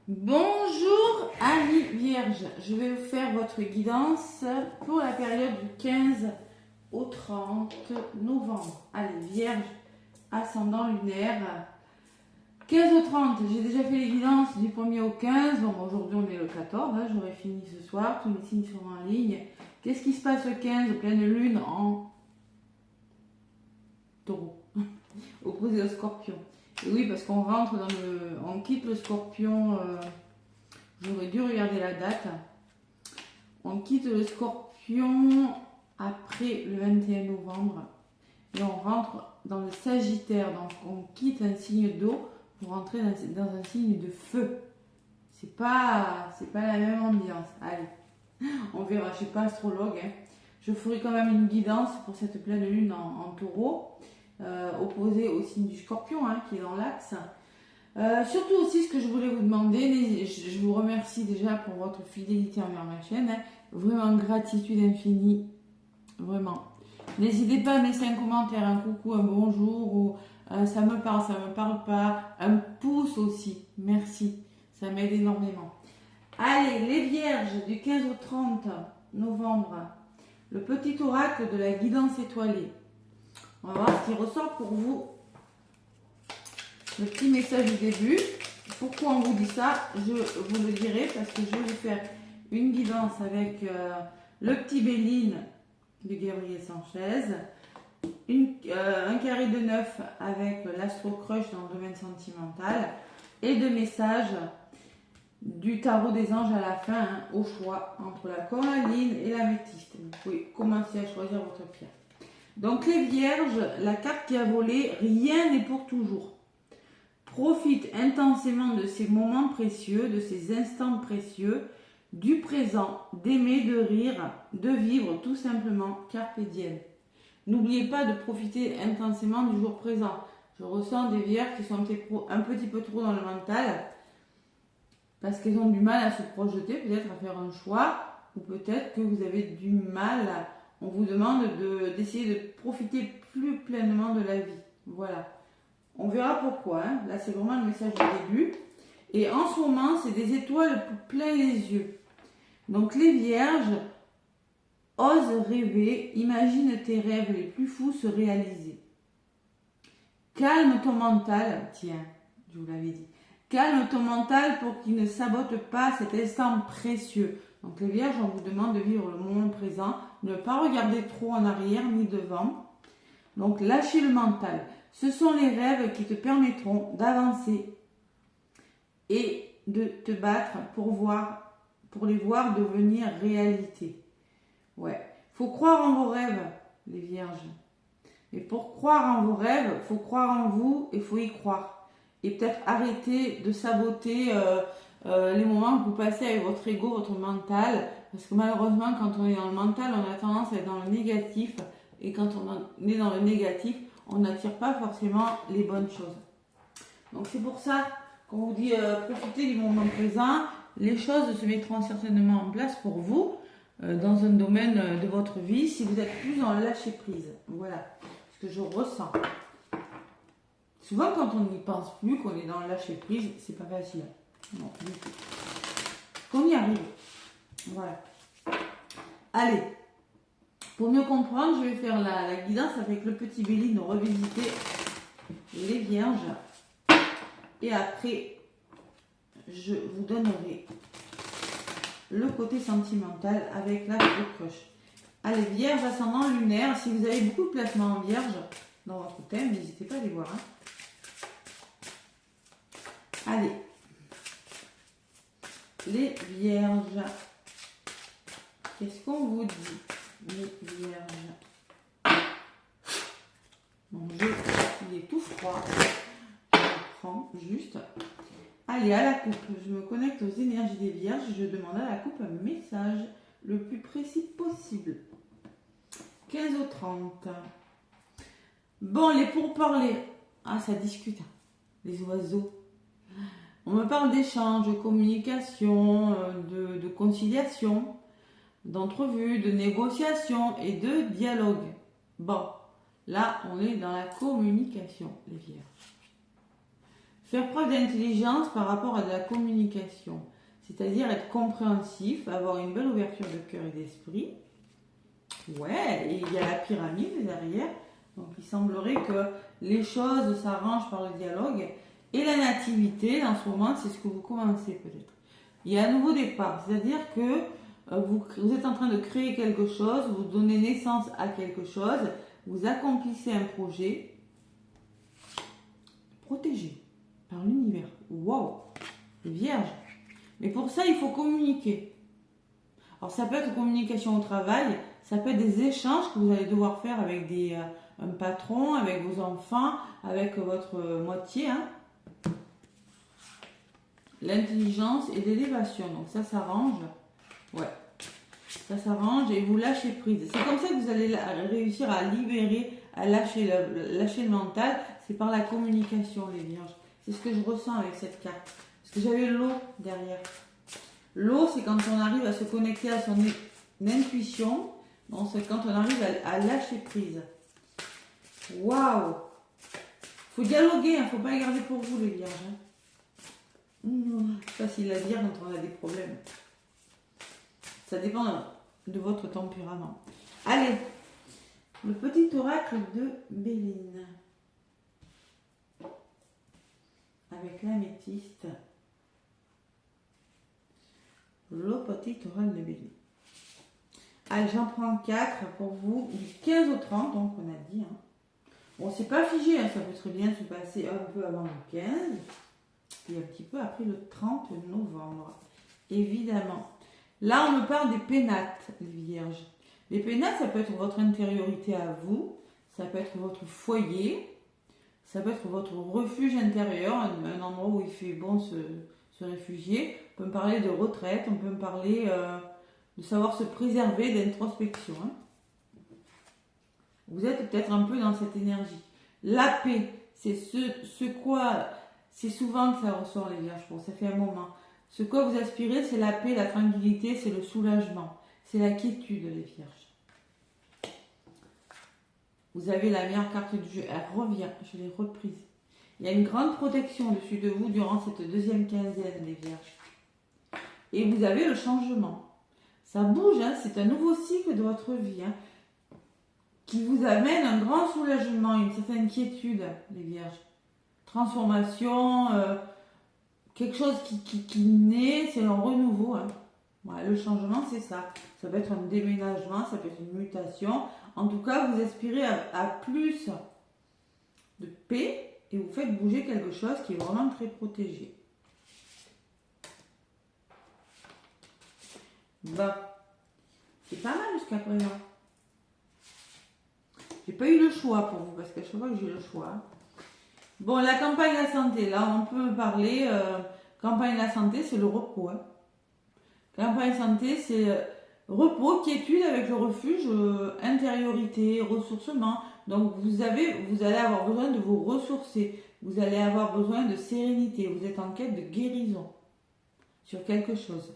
Bonjour amis vierges, je vais vous faire votre guidance pour la période du 15 au 30 novembre. Allez, vierge, ascendant lunaire. 15 au 30, j'ai déjà fait les guidances du 1er au 15. Bon, aujourd'hui on est le 14, hein, j'aurai fini ce soir, tous les signes seront en ligne. Qu'est-ce qui se passe le 15, pleine lune en taureau, opposé au scorpion. Et oui, parce qu'on rentre dans le... On quitte le scorpion... J'aurais dû regarder la date. On quitte le scorpion après le 21 novembre. Et on rentre dans le sagittaire. Donc on quitte un signe d'eau pour rentrer dans un signe de feu. C'est pas la même ambiance. Allez, on verra. Je ne suis pas astrologue. Hein. Je ferai quand même une guidance pour cette pleine lune en taureau. Opposée au signe du scorpion, hein, qui est dans l'axe. Surtout aussi, ce que je voulais vous demander, je vous remercie déjà pour votre fidélité envers ma chaîne. Hein. Vraiment, gratitude infinie. Vraiment. N'hésitez pas à me laisser un commentaire, un coucou, un bonjour, ou ça me parle pas. Un pouce aussi. Merci. Ça m'aide énormément. Allez, les vierges du 15 au 30 novembre. Le petit oracle de la guidance étoilée. On va voir ce qui ressort pour vous. Le petit message du début. Pourquoi on vous dit ça? Je vous le dirai parce que je vais vous faire une guidance avec le petit Béline de Gabriel Sanchez, un carré de 9 avec l'Astro Crush dans le domaine sentimental et deux messages du tarot des anges à la fin, hein, au choix entre la coralline et la métiste. Vous pouvez commencer à choisir votre pierre. Donc les vierges, la carte qui a volé, rien n'est pour toujours. Profite intensément de ces moments précieux, de ces instants précieux, du présent, d'aimer, de rire, de vivre tout simplement carpe diem. N'oubliez pas de profiter intensément du jour présent. Je ressens des vierges qui sont un petit peu trop dans le mental parce qu'elles ont du mal à se projeter, peut-être à faire un choix, ou peut-être que vous avez du mal on vous demande d'essayer de profiter plus pleinement de la vie. Voilà. On verra pourquoi. Hein. Là, c'est vraiment le message du début. Et en ce moment, c'est des étoiles plein les yeux. Donc, les vierges, osent rêver, imagine tes rêves les plus fous se réaliser. Calme ton mental. Tiens, je vous l'avais dit. Calme ton mental pour qu'il ne sabote pas cet instant précieux. Donc, les vierges, on vous demande de vivre le moment présent, ne pas regarder trop en arrière ni devant. Donc, lâchez le mental. Ce sont les rêves qui te permettront d'avancer et de te battre pour les voir devenir réalité. Ouais, faut croire en vos rêves, les vierges. Et pour croire en vos rêves, faut croire en vous et faut y croire. Et peut-être arrêter de saboter les moments que vous passez avec votre ego, votre mental. Parce que malheureusement, quand on est dans le mental, on a tendance à être dans le négatif. Et quand on est dans le négatif, on n'attire pas forcément les bonnes choses. Donc c'est pour ça qu'on vous dit profitez du moment présent. Les choses se mettront certainement en place pour vous dans un domaine de votre vie si vous êtes plus dans le lâcher prise. Voilà ce que je ressens. Souvent quand on n'y pense plus, qu'on est dans le lâcher prise, c'est pas facile. Non, du tout. Qu'on y arrive. Voilà. Allez. Pour mieux comprendre, je vais faire la guidance avec le petit Béline revisiter les vierges. Et après, je vous donnerai le côté sentimental avec la crush. Allez, vierge ascendant lunaire. Si vous avez beaucoup de placements en vierge dans votre thème, n'hésitez pas à les voir. Hein. Allez. Les vierges. Qu'est-ce qu'on vous dit? Les vierges. Mon jeu, il est tout froid. Je prends juste. Allez, à la coupe. Je me connecte aux énergies des vierges. Je demande à la coupe un message le plus précis possible. 15 au 30. Bon, les pourparlers. Ah, ça discute. Les oiseaux. On me parle d'échange, de communication, de conciliation, d'entrevue, de négociation et de dialogue. Bon, là, on est dans la communication, les vierges. Faire preuve d'intelligence par rapport à de la communication. C'est-à-dire être compréhensif, avoir une belle ouverture de cœur et d'esprit. Ouais, et il y a la pyramide derrière. Donc il semblerait que les choses s'arrangent par le dialogue. Et la nativité, en ce moment, c'est ce que vous commencez peut-être. Il y a un nouveau départ, c'est-à-dire que vous êtes en train de créer quelque chose, vous donnez naissance à quelque chose, vous accomplissez un projet protégé par l'univers. Waouh, vierge. Mais pour ça, il faut communiquer. Alors ça peut être communication au travail, ça peut être des échanges que vous allez devoir faire avec un patron, avec vos enfants, avec votre moitié. Hein. L'intelligence et l'élévation, donc ça s'arrange. Ouais, ça s'arrange et vous lâchez prise. C'est comme ça que vous allez réussir à libérer, à lâcher le mental. C'est par la communication, les vierges. C'est ce que je ressens avec cette carte. Parce que j'avais l'eau derrière. L'eau, c'est quand on arrive à se connecter à son intuition. Donc, c'est quand on arrive à lâcher prise. Waouh! Faut dialoguer, il ne faut pas les garder pour vous, les vierges. Hein. C'est facile à dire quand on a des problèmes. Ça dépend de votre tempérament. Allez, le petit oracle de Béline. Avec l'améthyste. Le petit oracle de Béline. Allez, j'en prends 4 pour vous, du 15 au 30, donc on a dit. Hein. Bon, c'est pas figé, hein, ça peut très bien se passer un peu avant le 15, puis un petit peu après le 30 novembre, évidemment. Là, on me parle des pénates, les vierges. Les pénates, ça peut être votre intériorité à vous, ça peut être votre foyer, ça peut être votre refuge intérieur, un endroit où il fait bon se réfugier. On peut me parler de retraite, on peut me parler de savoir se préserver, d'introspection. Hein. Vous êtes peut-être un peu dans cette énergie. La paix, c'est c'est souvent que ça ressort les vierges, bon, ça fait un moment. Ce quoi vous aspirez, c'est la paix, la tranquillité, c'est le soulagement, c'est la quiétude, les vierges. Vous avez la meilleure carte du jeu, elle revient, je l'ai reprise. Il y a une grande protection dessus de vous durant cette deuxième quinzaine, les vierges. Et vous avez le changement. Ça bouge, hein, c'est un nouveau cycle de votre vie, hein, qui vous amène un grand soulagement, une certaine quiétude, les vierges. Transformation, quelque chose qui naît, c'est un renouveau. Hein. Voilà, le changement, c'est ça. Ça peut être un déménagement, ça peut être une mutation. En tout cas, vous aspirez à plus de paix et vous faites bouger quelque chose qui est vraiment très protégé. Bah, c'est pas mal jusqu'à présent. J'ai pas eu le choix pour vous, parce qu'à chaque fois que j'ai le choix. Bon, la campagne de la santé, là, on peut parler. Campagne de la santé, c'est le repos. Hein. Campagne santé, c'est repos, quiétude avec le refuge, intériorité, ressourcement. Donc, vous allez avoir besoin de vous ressourcer. Vous allez avoir besoin de sérénité. Vous êtes en quête de guérison sur quelque chose.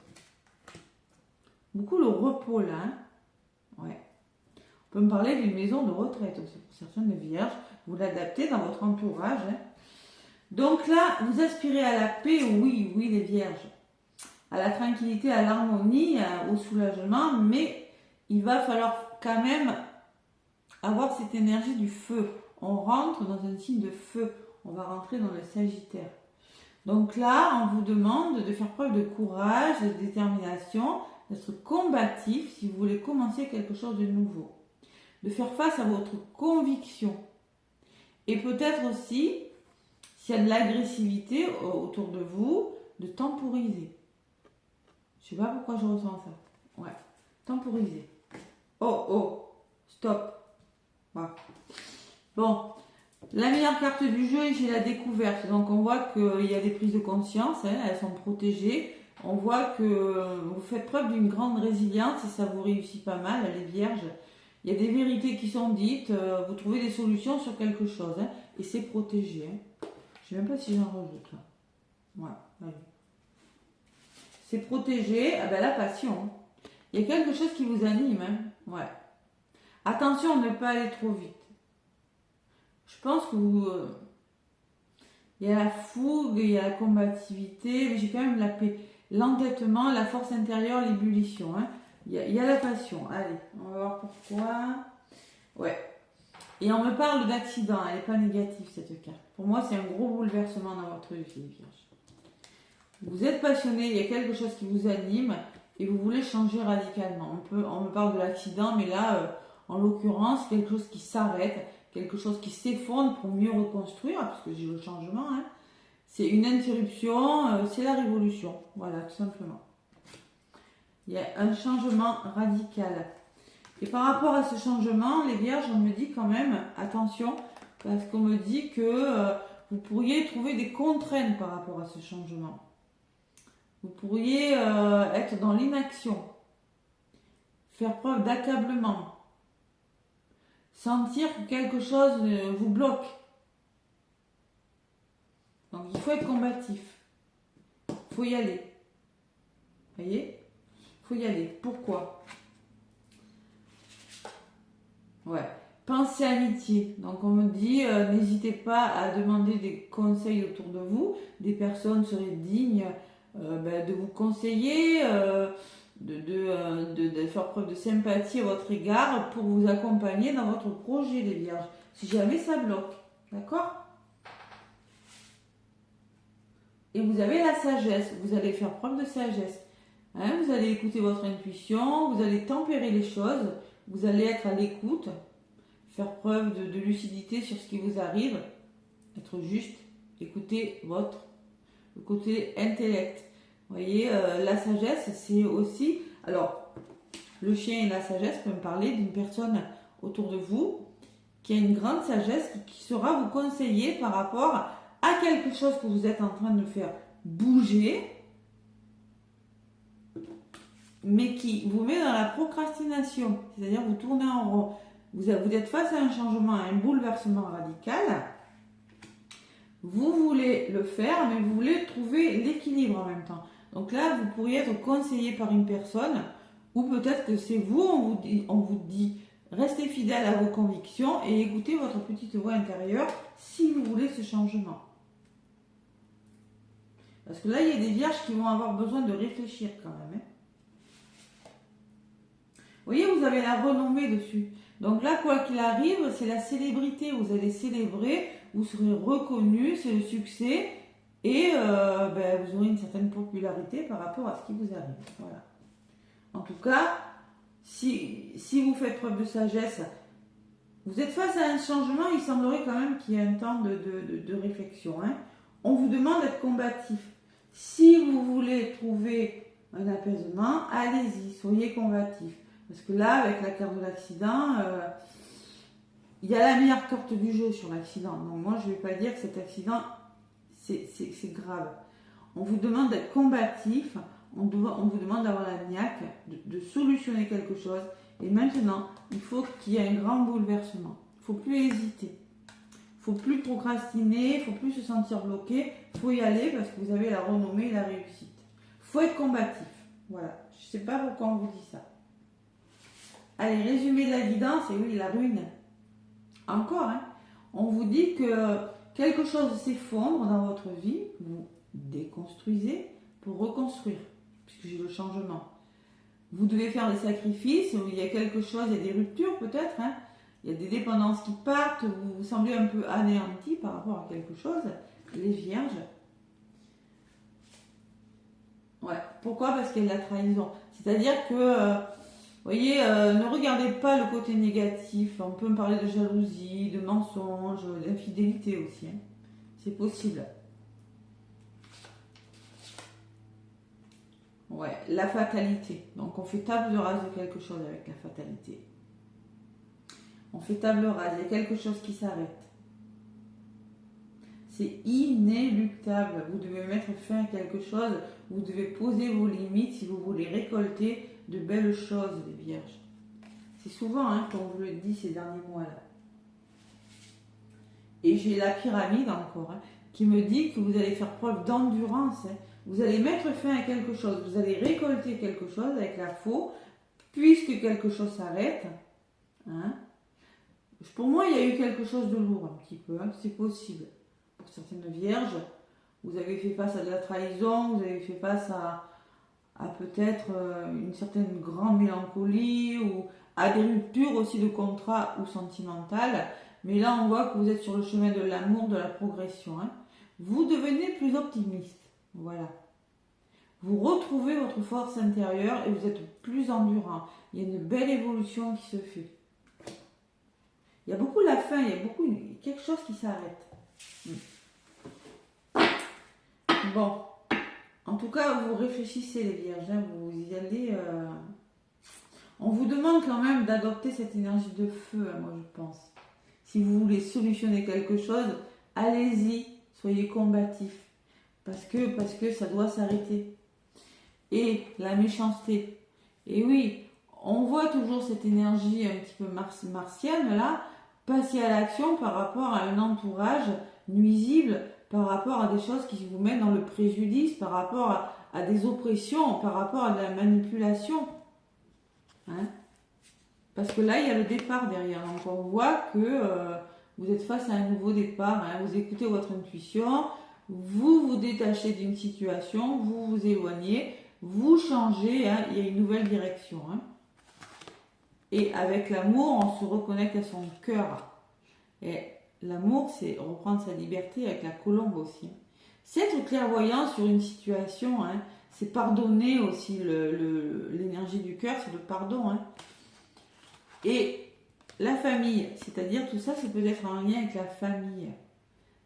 Beaucoup le repos, là. Hein. Ouais. On peut me parler d'une maison de retraite aussi pour certaines vierges. Vous l'adaptez dans votre entourage. Hein. Donc là, vous aspirez à la paix, oui, les vierges. À la tranquillité, à l'harmonie, au soulagement. Mais il va falloir quand même avoir cette énergie du feu. On rentre dans un signe de feu. On va rentrer dans le Sagittaire. Donc là, on vous demande de faire preuve de courage, de détermination, d'être combatif si vous voulez commencer quelque chose de nouveau. De faire face à votre conviction. Et peut-être aussi, s'il y a de l'agressivité autour de vous, de temporiser. Je ne sais pas pourquoi je ressens ça. Ouais, temporiser. Oh, stop. Voilà. Bon, la meilleure carte du jeu, j'ai la découverte. Donc on voit qu'il y a des prises de conscience, hein, elles sont protégées. On voit que vous faites preuve d'une grande résilience et ça vous réussit pas mal, les vierges. Il y a des vérités qui sont dites, vous trouvez des solutions sur quelque chose, hein, et c'est protégé. Hein. Je ne sais même pas si j'en rajoute là. Voilà, allez. C'est protégé, ah ben, la passion. Il y a quelque chose qui vous anime, hein. Ouais. Attention à ne pas aller trop vite. Je pense que Il y a la fougue, il y a la combativité, mais j'ai quand même la paix. L'entêtement, la force intérieure, l'ébullition. Hein. Il y a la passion. Allez, on va voir pourquoi. Ouais. Et on me parle d'accident, elle n'est pas négative cette carte. Pour moi, c'est un gros bouleversement dans votre vie, les vierges. Vous êtes passionné, il y a quelque chose qui vous anime et vous voulez changer radicalement. On me parle de l'accident, mais là, en l'occurrence, quelque chose qui s'arrête, quelque chose qui s'effondre pour mieux reconstruire, parce que j'ai le changement. Hein. C'est une interruption, c'est la révolution. Voilà, tout simplement. Il y a un changement radical. Et par rapport à ce changement, les vierges, on me dit quand même, attention, parce qu'on me dit que vous pourriez trouver des contraintes par rapport à ce changement. Vous pourriez être dans l'inaction, faire preuve d'accablement, sentir que quelque chose vous bloque. Donc il faut être combatif, il faut y aller. Vous voyez ? Il faut y aller. Pourquoi ? Ouais. Pensez amitié. Donc on me dit, n'hésitez pas à demander des conseils autour de vous. Des personnes seraient dignes de vous conseiller, de faire preuve de sympathie à votre égard pour vous accompagner dans votre projet, les vierges. Si jamais ça bloque. D'accord ? Et vous avez la sagesse. Vous allez faire preuve de sagesse. Hein, vous allez écouter votre intuition. Vous allez tempérer les choses. Vous allez être à l'écoute. Faire preuve de lucidité sur ce qui vous arrive. Être juste. Écouter le côté intellect. Vous voyez, la sagesse, c'est aussi... Alors, le chien et la sagesse peuvent me parler d'une personne autour de vous qui a une grande sagesse qui saura vous conseiller par rapport à quelque chose que vous êtes en train de faire bouger, mais qui vous met dans la procrastination. C'est-à-dire vous tournez en rond. Vous êtes face à un changement, à un bouleversement radical. Vous voulez le faire, mais vous voulez trouver l'équilibre en même temps. Donc là, vous pourriez être conseillé par une personne, ou peut-être que c'est vous, on vous dit, restez fidèle à vos convictions et écoutez votre petite voix intérieure si vous voulez ce changement. Parce que là, il y a des vierges qui vont avoir besoin de réfléchir quand même. Hein. Vous voyez, vous avez la renommée dessus. Donc là, quoi qu'il arrive, c'est la célébrité. Vous allez célébrer, vous serez reconnu, c'est le succès. Et vous aurez une certaine popularité par rapport à ce qui vous arrive. Voilà. En tout cas, si vous faites preuve de sagesse, vous êtes face à un changement, il semblerait quand même qu'il y ait un temps de réflexion. Hein. On vous demande d'être combatif. Si vous voulez trouver un apaisement, allez-y, soyez combatif. Parce que là, avec la carte de l'accident, il y a la meilleure carte du jeu sur l'accident. Donc moi, je ne vais pas dire que cet accident, c'est grave. On vous demande d'être combatif, on vous demande d'avoir la niaque, de solutionner quelque chose. Et maintenant, il faut qu'il y ait un grand bouleversement. Il ne faut plus hésiter. Il ne faut plus procrastiner, il ne faut plus se sentir bloqué. Il faut y aller parce que vous avez la renommée et la réussite. Il faut être combatif. Voilà. Je ne sais pas pourquoi on vous dit ça. Allez, résumé de la guidance, et oui, la ruine. Encore, hein. On vous dit que quelque chose s'effondre dans votre vie, vous déconstruisez pour reconstruire, puisque j'ai le changement. Vous devez faire des sacrifices, il y a quelque chose, il y a des ruptures peut-être, hein. Il y a des dépendances qui partent, vous vous semblez un peu anéanti par rapport à quelque chose, les vierges. Ouais, pourquoi ? Parce qu'il y a de la trahison. C'est-à-dire que, vous voyez, ne regardez pas le côté négatif, on peut me parler de jalousie, de mensonge, d'infidélité aussi, hein. C'est possible. Ouais, la fatalité. Donc on fait table rase de quelque chose avec la fatalité. On fait table rase, il y a quelque chose qui s'arrête. C'est inéluctable. Vous devez mettre fin à quelque chose, vous devez poser vos limites si vous voulez récolter de belles choses, les vierges. C'est souvent, hein, comme je vous le dis ces derniers mois-là. Et j'ai la pyramide encore, hein, qui me dit que vous allez faire preuve d'endurance. Hein. Vous allez mettre fin à quelque chose, vous allez récolter quelque chose avec la faux, puisque quelque chose s'arrête. Hein. Pour moi, il y a eu quelque chose de lourd un petit peu, hein, c'est possible. certaines vierges, vous avez fait face à de la trahison, vous avez fait face à peut-être une certaine grande mélancolie ou à des ruptures aussi de contrat ou sentimentales. Mais là, on voit que vous êtes sur le chemin de l'amour, de la progression. Hein. Vous devenez plus optimiste. Voilà. Vous retrouvez votre force intérieure et vous êtes plus endurant. Il y a une belle évolution qui se fait. Il y a beaucoup la fin, il y a beaucoup quelque chose qui s'arrête. Bon. En tout cas, vous réfléchissez les vierges, hein, vous y allez. On vous demande quand même d'adopter cette énergie de feu, hein, moi je pense. Si vous voulez solutionner quelque chose, allez-y, soyez combatif. Parce que ça doit s'arrêter. Et la méchanceté. Et oui, on voit toujours cette énergie un petit peu martienne là, passer à l'action par rapport à un entourage nuisible, par rapport à des choses qui vous mettent dans le préjudice, par rapport à des oppressions, par rapport à de la manipulation. Hein? Parce que là, il y a le départ derrière. Donc on voit que vous êtes face à un nouveau départ. Hein? Vous écoutez votre intuition, vous vous détachez d'une situation, vous vous éloignez, vous changez, hein? Il y a une nouvelle direction. Hein? Et avec l'amour, on se reconnecte à son cœur. Et l'amour, c'est reprendre sa liberté avec la colombe aussi. C'est être clairvoyant sur une situation, hein. C'est pardonner aussi l'énergie du cœur, c'est le pardon. Hein. Et la famille, c'est-à-dire tout ça, c'est peut-être en lien avec la famille.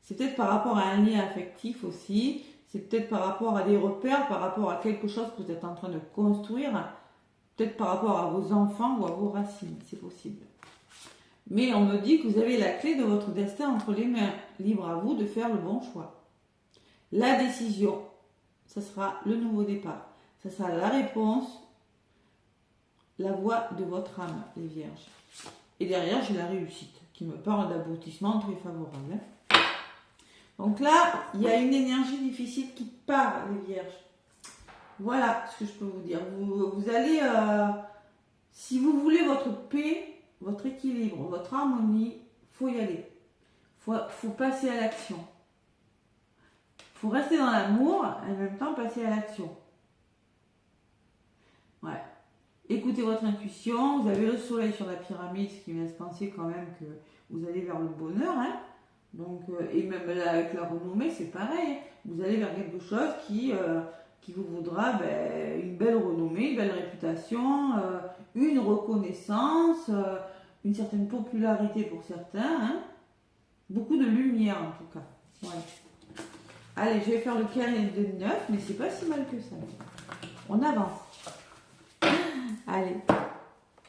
C'est peut-être par rapport à un lien affectif aussi, c'est peut-être par rapport à des repères, par rapport à quelque chose que vous êtes en train de construire, peut-être par rapport à vos enfants ou à vos racines, c'est possible. Mais on me dit que vous avez la clé de votre destin entre les mains, libre à vous de faire le bon choix. La décision, ça sera le nouveau départ. Ça sera la réponse, la voie de votre âme, les vierges. Et derrière, j'ai la réussite, qui me parle d'aboutissement très favorable. Donc là, il y a une énergie difficile qui part, les vierges. Voilà ce que je peux vous dire. Vous allez, si vous voulez votre paix, votre équilibre, votre harmonie, il faut y aller. Il faut passer à l'action. Il faut rester dans l'amour et en même temps passer à l'action. Ouais. Écoutez votre intuition. Vous avez le soleil sur la pyramide, ce qui me laisse penser quand même que vous allez vers le bonheur. Hein. Donc, et même là, avec la renommée, c'est pareil. Vous allez vers quelque chose qui vous vaudra une belle renommée, une belle réputation, une reconnaissance, une certaine popularité pour certains. Hein. Beaucoup de lumière en tout cas. Voilà. Allez, je vais faire le carré de 9, mais c'est pas si mal que ça. On avance. Allez,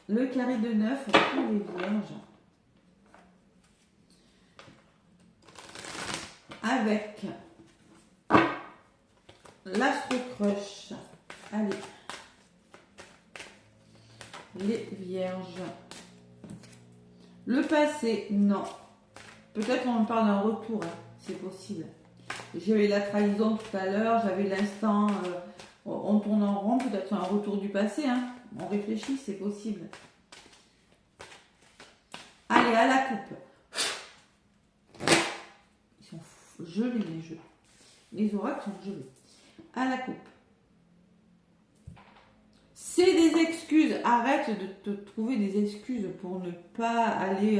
le carré de 9 pour les vierges. Avec l'Astro Crush. Allez. Les vierges. Le passé, non. Peut-être on parle d'un retour, hein. C'est possible. J'avais la trahison tout à l'heure, j'avais l'instant, on tourne en rond, peut-être un retour du passé, hein. On réfléchit, c'est possible. Allez, à la coupe. Ils sont gelés les jeux. Les oracles sont gelés. À la coupe. C'est des excuses. Arrête de te trouver des excuses pour ne pas aller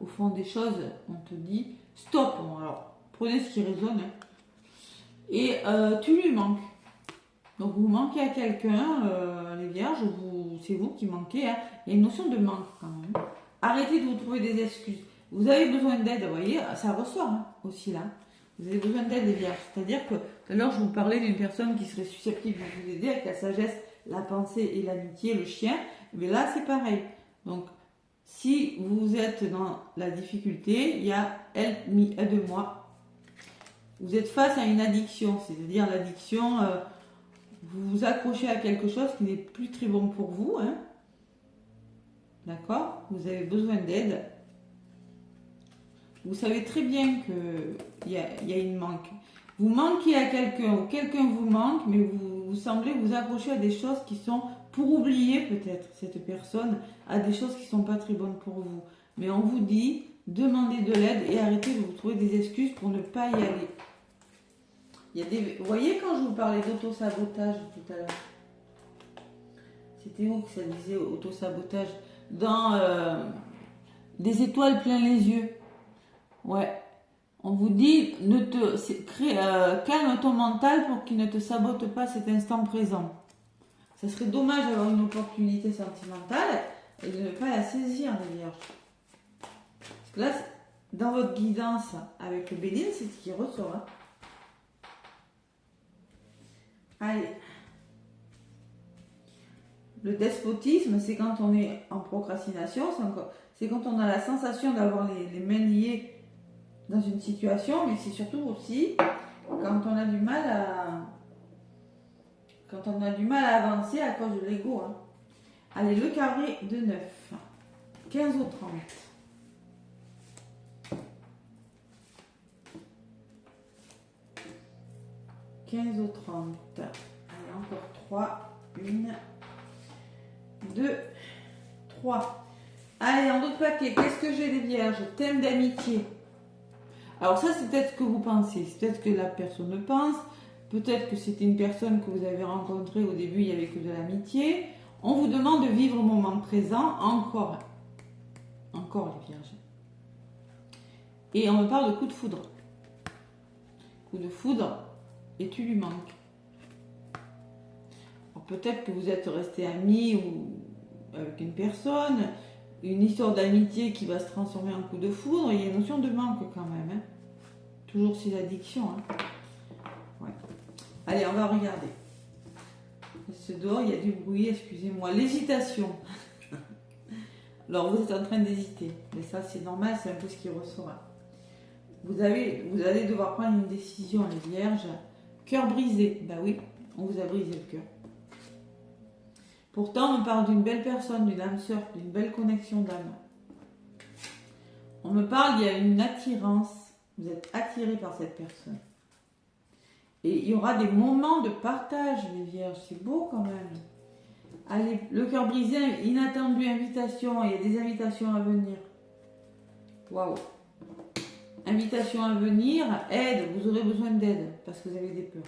au fond des choses. On te dit stop. Bon, alors, prenez ce qui résonne. Hein. Et tu lui manques. Donc vous manquez à quelqu'un, les vierges, c'est vous qui manquez. Hein. Il y a une notion de manque quand même. Arrêtez de vous trouver des excuses. Vous avez besoin d'aide, vous voyez, ça ressort hein, aussi là. Vous avez besoin d'aide, les vierges. C'est-à-dire que tout à l'heure, je vous parlais d'une personne qui serait susceptible de vous aider avec la sagesse, la pensée et l'amitié, le chien. Mais là, c'est pareil. Donc, si vous êtes dans la difficulté, il y a aide-moi. Vous êtes face à une addiction, c'est-à-dire l'addiction, vous vous accrochez à quelque chose qui n'est plus très bon pour vous. Hein. D'accord? Vous avez besoin d'aide. Vous savez très bien qu'il y a une manque. Vous manquez à quelqu'un ou quelqu'un vous manque, mais vous semblez vous accrocher à des choses qui sont pour oublier peut-être cette personne, à des choses qui ne sont pas très bonnes pour vous. Mais on vous dit, demandez de l'aide et arrêtez de vous trouver des excuses pour ne pas y aller. Il y a des... Vous voyez quand je vous parlais d'auto-sabotage tout à l'heure, c'était où que ça disait auto-sabotage? Dans des étoiles plein les yeux. Ouais. On vous dit, calme ton mental pour qu'il ne te sabote pas cet instant présent. Ça serait dommage d'avoir une opportunité sentimentale et de ne pas la saisir, les vierges. Parce que là, dans votre guidance avec le Béline, c'est ce qui ressort. Hein. Allez. Le despotisme, c'est quand on est en procrastination, c'est quand on a la sensation d'avoir les mains liées dans une situation, mais c'est surtout aussi quand on a du mal à avancer à cause de l'ego. Hein. Allez, le carré de 9, 15 au 30. 15 au 30. Allez, encore 3. 1, 2, 3. Allez, en d'autres paquets, qu'est-ce que j'ai les vierges? Thème d'amitié. Alors ça, c'est peut-être ce que vous pensez. C'est peut-être que la personne pense. Peut-être que c'était une personne que vous avez rencontrée au début, il n'y avait que de l'amitié. On vous demande de vivre le moment présent encore. Encore les vierges. Et on me parle de coup de foudre. Coup de foudre et tu lui manques. Peut-être que vous êtes resté amis ou avec une personne, une histoire d'amitié qui va se transformer en coup de foudre, il y a une notion de manque quand même. Hein. Toujours ces addictions. Hein. Ouais. Allez, on va regarder. Ce dehors, il y a du bruit, excusez-moi. L'hésitation. Alors, vous êtes en train d'hésiter. Mais ça, c'est normal, c'est un peu ce qui ressort. Hein. Vous allez devoir prendre une décision, les vierges. Cœur brisé. Ben oui, on vous a brisé le cœur. Pourtant, on parle d'une belle personne, d'une âme sœur, d'une belle connexion d'âme. On me parle, il y a une attirance. Vous êtes attiré par cette personne. Et il y aura des moments de partage, les vierges. C'est beau quand même. Allez, le cœur brisé, inattendue invitation. Il y a des invitations à venir. Waouh. Invitation à venir, aide. Vous aurez besoin d'aide parce que vous avez des peurs.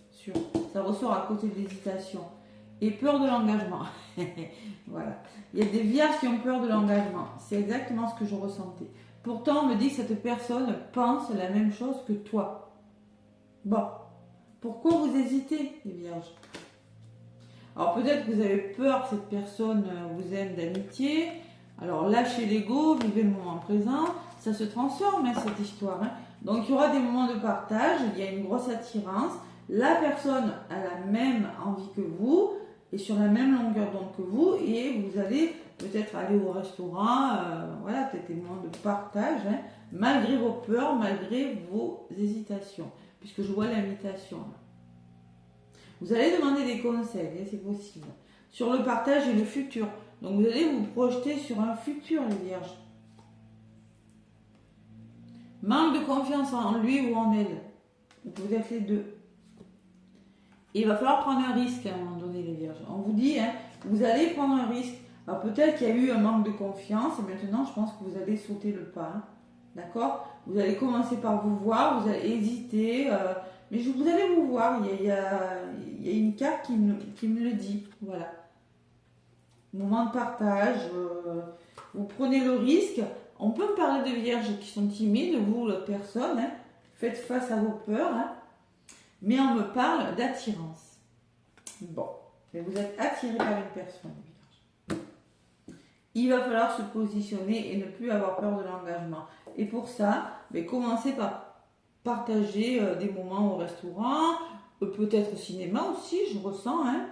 Sûr. Ça ressort à côté de l'hésitation. Et peur de l'engagement. Voilà. Il y a des vierges qui ont peur de l'engagement. C'est exactement ce que je ressentais. Pourtant, on me dit que cette personne pense la même chose que toi. Bon. Pourquoi vous hésitez, les vierges? Alors peut-être que vous avez peur que cette personne vous aime d'amitié. Alors lâchez l'ego, vivez le moment présent. Ça se transforme, hein, cette histoire. Hein. Donc il y aura des moments de partage. Il y a une grosse attirance. La personne a la même envie que vous. Et sur la même longueur d'onde que vous, et vous allez peut-être aller au restaurant, voilà, peut-être des moments de partage, hein, malgré vos peurs, malgré vos hésitations, puisque je vois l'invitation. Vous allez demander des conseils, hein, c'est possible, sur le partage et le futur. Donc vous allez vous projeter sur un futur, les vierges. Manque de confiance en lui ou en elle, vous êtes les deux. Il va falloir prendre un risque à un moment donné, les vierges. On vous dit, hein, vous allez prendre un risque. Alors peut-être qu'il y a eu un manque de confiance et maintenant je pense que vous allez sauter le pas. Hein. D'accord? Vous allez commencer par vous voir, vous allez hésiter, mais vous allez vous voir. Il y a une carte qui me le dit. Voilà. Moment de partage, vous prenez le risque. On peut me parler de vierges qui sont timides, vous, la personne, hein, faites face à vos peurs. Hein. Mais on me parle d'attirance. Bon, mais vous êtes attiré par une personne. Il va falloir se positionner et ne plus avoir peur de l'engagement. Et pour ça, commencez par partager des moments au restaurant, peut-être au cinéma aussi, je ressens. Hein.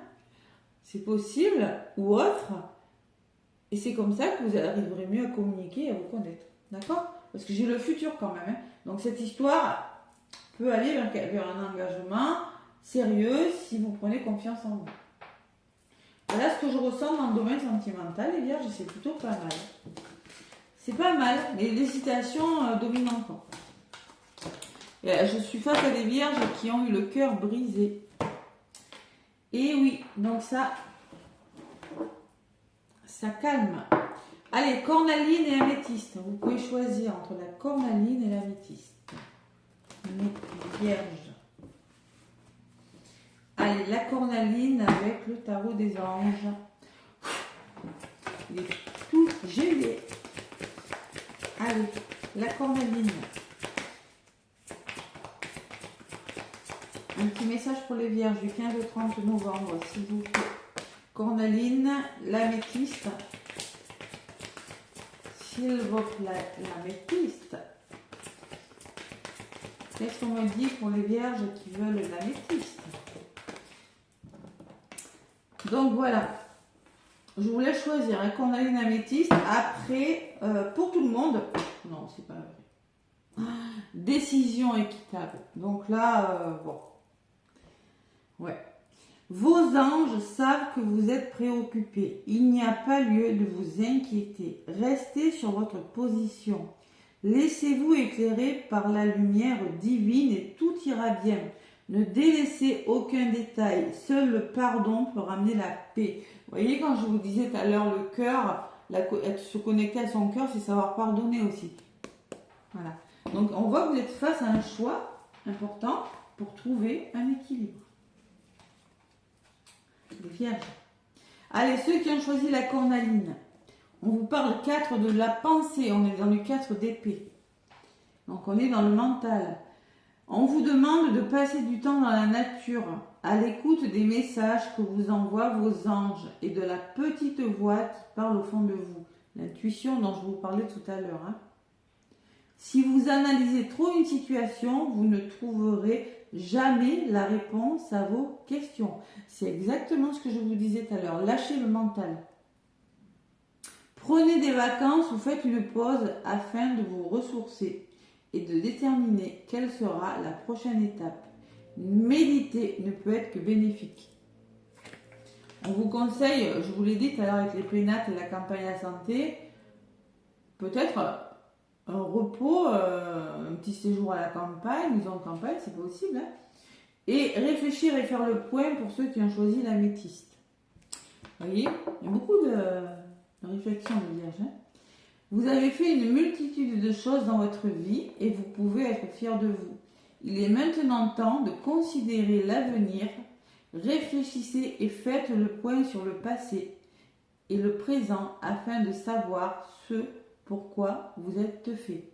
C'est possible, ou autre. Et c'est comme ça que vous arriverez mieux à communiquer et à vous connaître. D'accord? Parce que j'ai le futur quand même. Hein. Donc cette histoire peut aller vers un engagement sérieux si vous prenez confiance en vous. Voilà ce que je ressens dans le domaine sentimental, les vierges, c'est plutôt pas mal. C'est pas mal, mais l'hésitation domine encore. Et je suis face à des vierges qui ont eu le cœur brisé. Et oui, donc ça calme. Allez, cornaline et améthyste. Vous pouvez choisir entre la cornaline et l'améthyste. Vierge. Allez, la cornaline avec le tarot des anges. Il est tout gelé. Allez, la cornaline. Un petit message pour les vierges du 15 au 30 novembre, s'il vous plaît. Cornaline, l'améthyste. S'il vous plaît, l'améthyste. Qu'est-ce qu'on me dit pour les vierges qui veulent l'améthyste? Donc voilà. Je vous laisse choisir un cornaline améthyste. Après, pour tout le monde, non, c'est pas vrai. Décision équitable. Donc là, bon. Ouais. Vos anges savent que vous êtes préoccupés. Il n'y a pas lieu de vous inquiéter. Restez sur votre position. Laissez-vous éclairer par la lumière divine et tout ira bien. Ne délaissez aucun détail. Seul le pardon peut ramener la paix. Vous voyez, quand je vous disais tout à l'heure, le cœur, se connecter à son cœur, c'est savoir pardonner aussi. Voilà. Donc, on voit que vous êtes face à un choix important pour trouver un équilibre. Les vierges. Allez, ceux qui ont choisi la cornaline. On vous parle 4 de la pensée. On est dans le 4 d'épée. Donc, on est dans le mental. On vous demande de passer du temps dans la nature, à l'écoute des messages que vous envoient vos anges et de la petite voix qui parle au fond de vous. L'intuition dont je vous parlais tout à l'heure. Si vous analysez trop une situation, vous ne trouverez jamais la réponse à vos questions. C'est exactement ce que je vous disais tout à l'heure. Lâchez le mental. Prenez des vacances ou faites une pause afin de vous ressourcer et de déterminer quelle sera la prochaine étape. Méditer ne peut être que bénéfique. On vous conseille, je vous l'ai dit tout à l'heure avec les prénates et la campagne à santé, peut-être un repos, un petit séjour à la campagne, maison de campagne, c'est possible. Et réfléchir et faire le point pour ceux qui ont choisi l'améthyste. Vous voyez, il y a beaucoup de réflexion de vierge. Vous avez fait une multitude de choses dans votre vie et vous pouvez être fiers de vous. Il est maintenant temps de considérer l'avenir. Réfléchissez et faites le point sur le passé et le présent afin de savoir ce pourquoi vous êtes fait.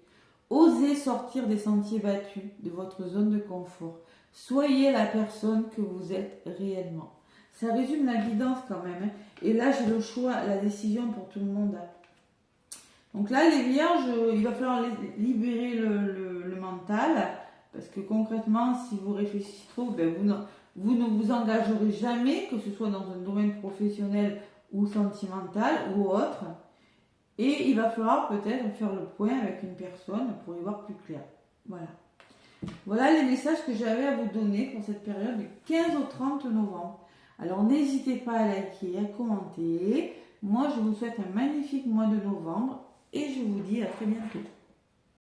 Osez sortir des sentiers battus, de votre zone de confort. Soyez la personne que vous êtes réellement. Ça résume la guidance quand même. Et là, j'ai le choix, la décision pour tout le monde. Donc là, les vierges, il va falloir libérer le mental. Parce que concrètement, si vous réfléchissez trop, ben vous ne vous engagerez jamais, que ce soit dans un domaine professionnel ou sentimental ou autre. Et il va falloir peut-être faire le point avec une personne pour y voir plus clair. Voilà. Voilà les messages que j'avais à vous donner pour cette période du 15 au 30 novembre. Alors n'hésitez pas à liker, à commenter. Moi, je vous souhaite un magnifique mois de novembre et je vous dis à très bientôt.